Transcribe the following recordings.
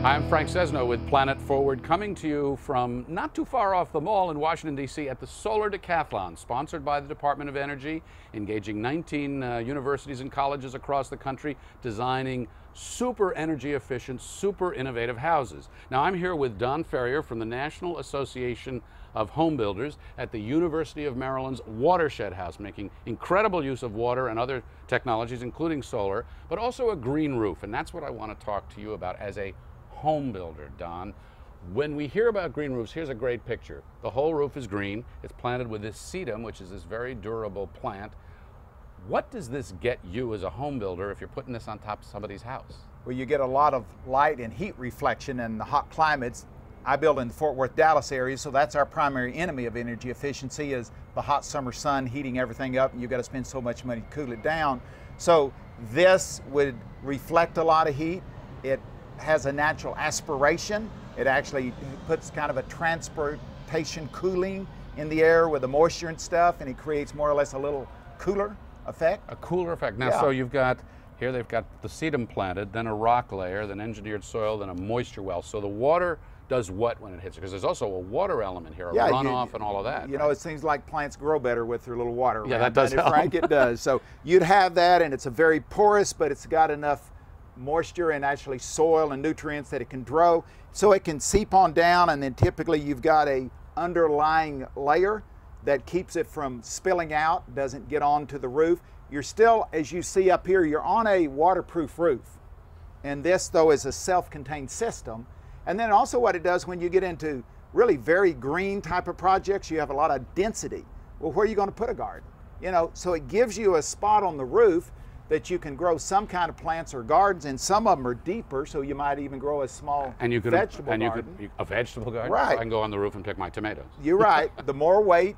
Hi, I'm Frank Sesno with Planet Forward, coming to you from not too far off the mall in Washington, D.C. at the Solar Decathlon, sponsored by the Department of Energy, engaging 19 universities and colleges across the country, designing super energy efficient, super innovative houses. Now, I'm here with Don Ferrier from the National Association of Home Builders at the University of Maryland's Watershed House, making incredible use of water and other technologies, including solar, but also a green roof. And that's what I want to talk to you about as a home builder, Don. When we hear about green roofs, here's a great picture. The whole roof is green. It's planted with this sedum, which is this very durable plant. What does this get you as a home builder if you're putting this on top of somebody's house? Well, you get a lot of light and heat reflection in the hot climates. I build in the Fort Worth, Dallas area, so that's our primary enemy of energy efficiency is the hot summer sun heating everything up, and you've got to spend so much money to cool it down. So this would reflect a lot of heat. It has a natural aspiration. It actually puts kind of a transportation cooling in the air with the moisture and stuff, and it creates more or less a little cooler effect. A cooler effect. Now, Yeah. So you've got, here they've got the sedum planted, then a rock layer, then engineered soil, then a moisture well. So the water does what when it hits it? Because there's also a water element here, a runoff and all of that. You know, it seems like plants grow better with their little water. Yeah, around, that does help. Frank, it does. So you'd have that, and it's a very porous, but it's got enough moisture and actually soil and nutrients that it can grow, so it can seep on down, and then typically you've got a underlying layer that keeps it from spilling out, doesn't get onto the roof. You're still, as you see up here, you're on a waterproof roof, and this though is a self-contained system. And then also what it does when you get into really very green type of projects, you have a lot of density. Well, where are you going to put a garden? You know, so it gives you a spot on the roof that you can grow some kind of plants or gardens, and some of them are deeper, so you might even grow a small vegetable garden. A vegetable garden? Right. So I can go on the roof and pick my tomatoes. You're right. The more weight,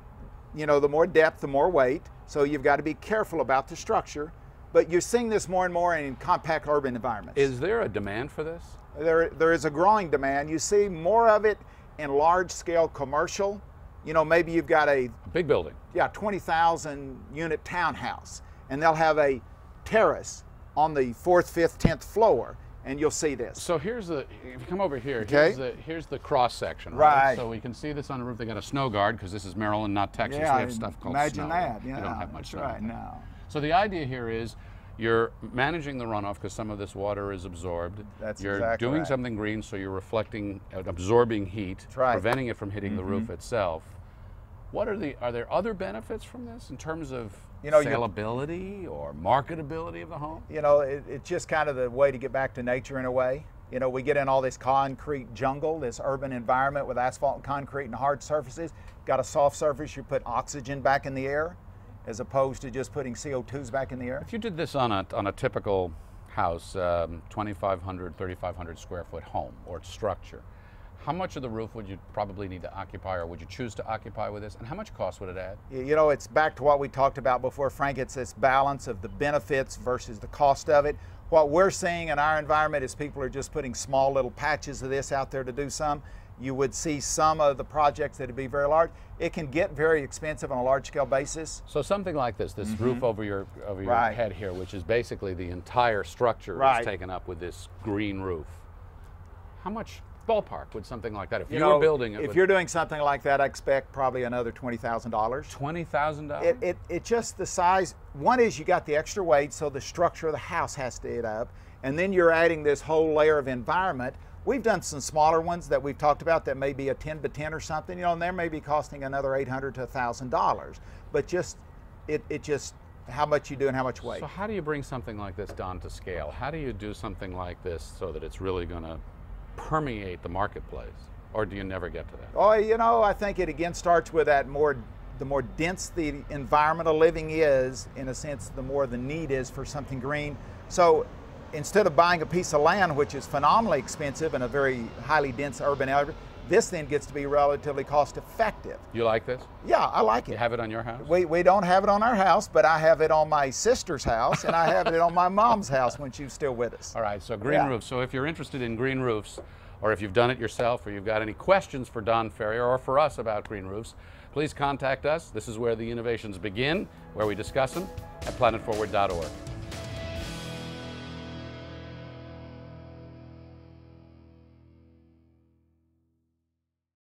you know, the more depth, the more weight. So you've got to be careful about the structure. But you're seeing this more and more in compact urban environments. Is there a demand for this? There is a growing demand. You see more of it in large-scale commercial. You know, maybe you've got a big building. Yeah, 20,000 unit townhouse, and they'll have a terrace on the 4th, 5th, 10th floor, and you'll see this. So here's the, if you come over here, okay. here's the cross section, right? So we can see this on the roof. They got a snow guard, because this is Maryland, not Texas. Yeah, we have stuff called imagine snow. that. You don't have much snow. Right, no. So the idea here is you're managing the runoff because some of this water is absorbed. That's you're exactly doing right. something green, so you're reflecting, absorbing heat, That's right. preventing it from hitting the roof itself. What are there other benefits from this in terms of saleability or marketability of the home? You know, it's just kind of the way to get back to nature in a way. You know, we get in all this concrete jungle, this urban environment with asphalt and concrete and hard surfaces. Got a soft surface, you put oxygen back in the air as opposed to just putting CO2s back in the air. If you did this on a typical house, 2,500, 3,500 square foot home or structure, how much of the roof would you probably need to occupy, or would you choose to occupy with this, and how much cost would it add? You know, it's back to what we talked about before, Frank. It's this balance of the benefits versus the cost of it. What we're seeing in our environment is people are just putting small little patches of this out there to do some. You would see some of the projects that would be very large. It can get very expensive on a large scale basis. So something like this roof over your head here, which is basically the entire structure is taken up with this green roof. How much ballpark would something like that, if you were building it? If you're doing something like that, I expect probably another $20,000. $20,000? It just the size. One is you got the extra weight, so the structure of the house has to add up, and then you're adding this whole layer of environment. We've done some smaller ones that we've talked about that may be a 10 by 10 or something, you know, and they may be costing another $800 to $1,000. But just it just how much you do and how much weight. So how do you bring something like this down to scale? How do you do something like this so that it's really going to permeate the marketplace, or do you never get to that? Oh, you know, I think it again starts with that the more dense the environment of living is, in a sense, the more the need is for something green. So instead of buying a piece of land, which is phenomenally expensive in a very highly dense urban area, this then gets to be relatively cost effective. You like this? Yeah, I like it. You have it on your house? We don't have it on our house, but I have it on my sister's house, and I have it on my mom's house when she was still with us. All right, so green roofs. So if you're interested in green roofs, or if you've done it yourself, or you've got any questions for Don Ferrier or for us about green roofs, please contact us. This is where the innovations begin, where we discuss them, at planetforward.org.